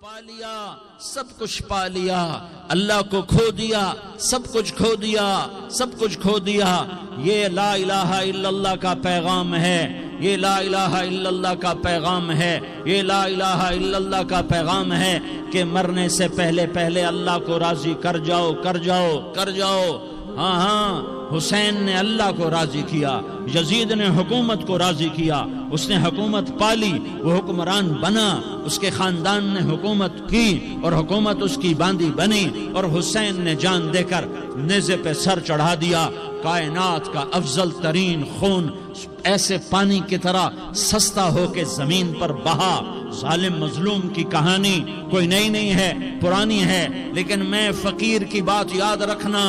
پا لیا سب کچھ پا لیا، اللہ کو کھو دیا سب کچھ کھو دیا، سب کچھ کھو دیا۔ یہ لا الہ الا اللہ کا پیغام ہے، یہ لا الہ الا اللہ کا پیغام ہے، یہ لا الہ الا اللہ کا پیغام ہے کہ مرنے سے پہلے پہلے اللہ کو راضی کر جاؤ، کر جاؤ، کر جاؤ۔ ہاں حسین نے اللہ کو راضی کیا، یزید نے حکومت کو راضی کیا، اس نے حکومت پالی، وہ حکمران بنا، اس کے خاندان نے حکومت کی اور حکومت اس کی باندھی بنی، اور حسین نے جان دے کر نیزے پہ سر چڑھا دیا۔ کائنات کا افضل ترین خون ایسے پانی کی طرح سستا ہو کے زمین پر بہا۔ ظالم مظلوم کی کہانی کوئی نئی نہیں ہے، پرانی ہے، لیکن میں فقیر کی بات یاد رکھنا،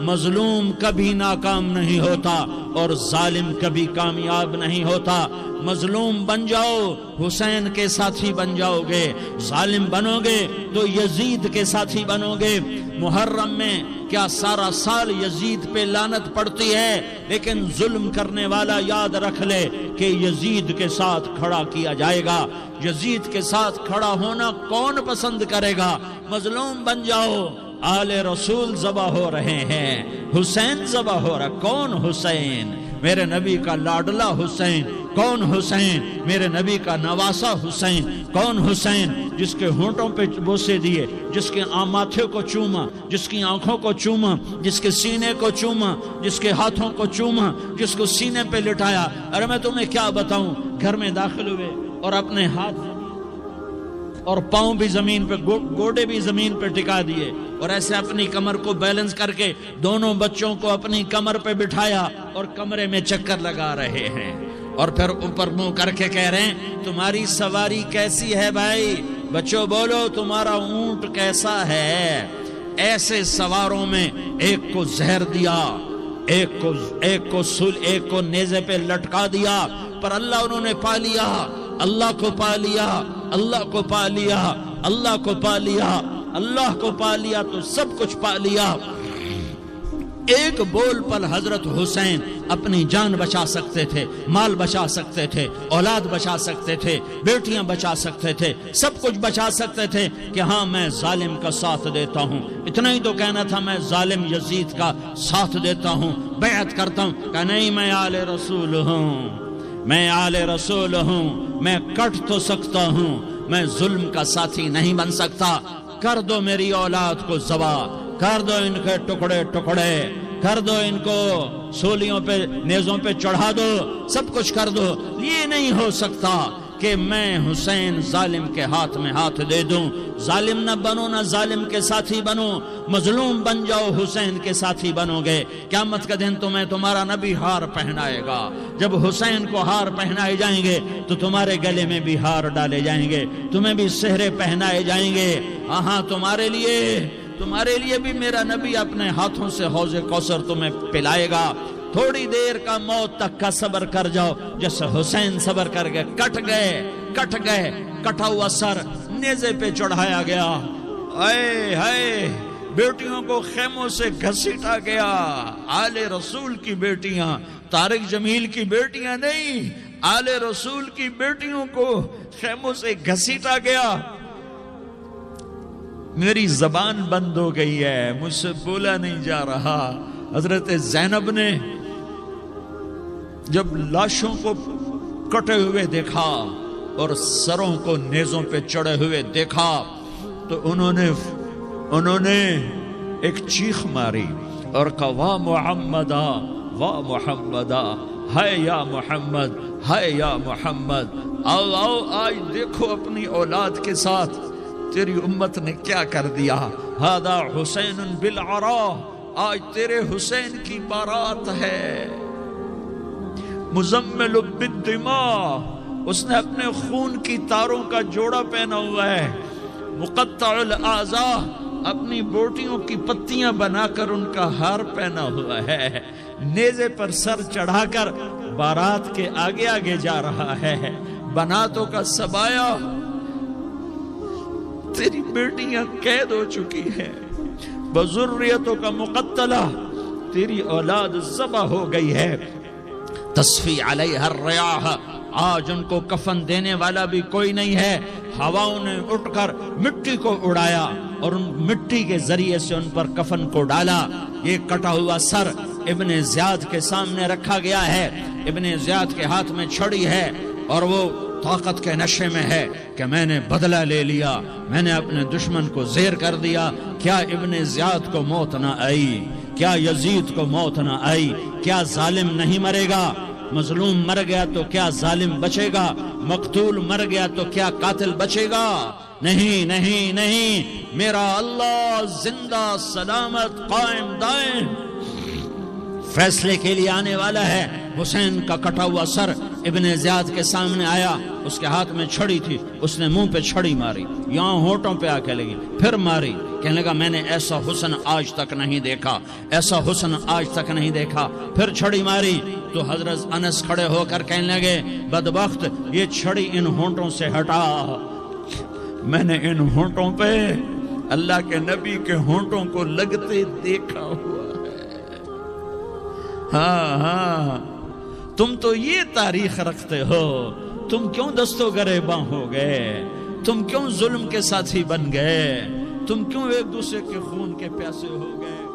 مظلوم کبھی ناکام نہیں ہوتا اور ظالم کبھی کامیاب نہیں ہوتا۔ مظلوم بن جاؤ حسین کے ساتھی بن جاؤ گے، ظالم بنو گے تو یزید کے ساتھی بنو گے۔ محرم میں کیا سارا سال یزید پہ لعنت پڑتی ہے، لیکن ظلم کرنے والا یاد رکھ لے کہ یزید کے ساتھ کھڑا کیا جائے گا۔ یزید کے ساتھ کھڑا ہونا کون پسند کرے گا؟ مظلوم بن جاؤ۔ آل رسول ذبح ہو رہے ہیں، حسین ذبح ہو رہا۔ کون حسین؟ میرے نبی کا لاڈلا حسین۔ کون حسین؟ میرے نبی کا نواسا حسین۔ کون حسین؟ جس کے ہونٹوں پہ بوسے دیے، جس کے ماتھے کو چوما، جس کی آنکھوں کو چوما، جس کے سینے کو چوما، جس کے ہاتھوں کو چوما، جس کو سینے پہ لٹایا۔ ارے میں تمہیں کیا بتاؤں، گھر میں داخل ہوئے اور اپنے ہاتھ اور پاؤں بھی زمین پہ، گوڑے بھی زمین پہ ٹکا دیے، اور ایسے اپنی کمر کو بیلنس کر کے دونوں بچوں کو اپنی کمر پہ بٹھایا اور کمرے میں چکر لگا رہے ہیں، اور پھر اوپر منہ کر کے کہہ رہے ہیں تمہاری سواری کیسی ہے بھائی؟ بچوں بولو تمہارا اونٹ کیسا ہے؟ ایسے سواروں میں ایک کو زہر دیا، ایک کو نیزے پہ لٹکا دیا، پر اللہ انہوں نے پا لیا، اللہ کو پا لیا، اللہ کو پا لیا، اللہ کو پا لیا، اللہ کو پا لیا تو سب کچھ پا لیا۔ ایک بول پر حضرت حسین اپنی جان بچا سکتے تھے، مال بچا سکتے تھے، اولاد بچا سکتے تھے، بیٹیاں بچا سکتے تھے، سب کچھ بچا سکتے تھے کہ ہاں میں ظالم کا ساتھ دیتا ہوں۔ اتنا ہی تو کہنا تھا میں ظالم یزید کا ساتھ دیتا ہوں، بیعت کرتا ہوں، کہ نہیں میں آل رسول ہوں، میں آل رسول ہوں، میں کٹ تو سکتا ہوں، میں ظلم کا ساتھی نہیں بن سکتا۔ کر دو میری اولاد کو ذبح، کر دو ان کے ٹکڑے ٹکڑے، کر دو ان کو سولیوں پہ نیزوں پہ چڑھا دو، سب کچھ کر دو۔ یہ نہیں ہو سکتا کہ میں حسین ظالم کے ہاتھ میں ہاتھ دے دوں۔ ظالم نہ بنو، نہ ظالم کے ساتھی بنو، مظلوم بن جاؤ، حسین کے ساتھی بنو گے۔ قیامت کا دن تمہیں تمہارا نبی ہار پہنائے گا۔ جب حسین کو ہار پہنائے جائیں گے تو تمہارے گلے میں بھی ہار ڈالے جائیں گے، تمہیں بھی سہرے پہنائے جائیں گے۔ ہاں تمہارے لیے بھی میرا نبی اپنے ہاتھوں سے حوض کوثر تمہیں پلائے گا۔ تھوڑی دیر کا موت تک کا صبر کر جاؤ، جیسے حسین صبر کر گئے، کٹ گئے، کٹا ہوا سر نیزے پہ چڑھایا گیا۔ اے ہائے، بیٹیوں کو خیموں سے گھسیٹا گیا۔ آل رسول کی بیٹیاں، طارق جمیل کی بیٹیاں نہیں، آل رسول کی بیٹیوں کو خیموں سے گھسیٹا گیا۔ میری زبان بند ہو گئی ہے، مجھ سے بولا نہیں جا رہا۔ حضرت زینب نے جب لاشوں کو کٹے ہوئے دیکھا اور سروں کو نیزوں پہ چڑھے ہوئے دیکھا تو انہوں نے ایک چیخ ماری اور کہا واہ محمدہ، واہ محمدہ، ہائے یا محمد، ہائے یا محمد۔ آؤ آج دیکھو اپنی اولاد کے ساتھ تیری امت نے کیا کر دیا۔ ہذا حسین بالعراء، آج تیرے حسین کی بارات ہے۔ مزمل بالدماء، اس نے اپنے خون کی تاروں کا جوڑا پہنا ہوا ہے۔ مقطع الاعضاء، اپنی بوٹیوں کی پتیاں بنا کر ان کا ہار پہنا ہوا ہے۔ نیزے پر سر چڑھا کر بارات کے آگے آگے جا رہا ہے۔ بناتوں کا سبایا، تیری بیٹیاں قید ہو چکی ہیں۔ بذریتوں کا مقتلہ، تیری اولاد ذبح ہو گئی ہے۔ تصفی علیہ الریاح، آج ان کو کفن دینے والا بھی کوئی نہیں ہے۔ ہواؤں نے اٹھ کر مٹی کو اڑایا اور ان مٹی کے ذریعے سے ان پر کفن کو ڈالا۔ یہ کٹا ہوا سر ابن زیاد کے سامنے رکھا گیا ہے، ابن زیاد کے ہاتھ میں چھڑی ہے اور وہ طاقت کے نشے میں ہے کہ میں نے بدلہ لے لیا، میں نے اپنے دشمن کو زیر کر دیا۔ کیا ابن زیاد کو موت نہ آئی؟ کیا یزید کو موت نہ آئی؟ کیا ظالم نہیں مرے گا؟ مظلوم مر گیا تو کیا ظالم بچے گا؟ مقتول مر گیا تو کیا قاتل بچے گا؟ نہیں نہیں نہیں، میرا اللہ زندہ سلامت قائم دائم فیصلے کے لیے آنے والا ہے۔ حسین کا کٹا ہوا سر ابن زیاد کے سامنے آیا، اس کے ہاتھ میں چھڑی تھی، اس نے منہ پہ چھڑی ماری، یہاں ہونٹوں پہ آ کے لگی، پھر ماری، کہنے لگا میں نے ایسا حسن آج تک نہیں دیکھا، ایسا حسن آج تک نہیں دیکھا، پھر چھڑی ماری تو حضرت انس کھڑے ہو کر کہنے لگے بدبخت یہ چھڑی ان ہونٹوں سے ہٹا، میں نے ان ہونٹوں پہ اللہ کے نبی کے ہونٹوں کو لگتے دیکھا ہوا ہے۔ ہاں ہاں، تم تو یہ تاریخ رکھتے ہو، تم کیوں دستو گریباں ہو گئے؟ تم کیوں ظلم کے ساتھی بن گئے؟ تم کیوں ایک دوسرے کے خون کے پیاسے ہو گئے؟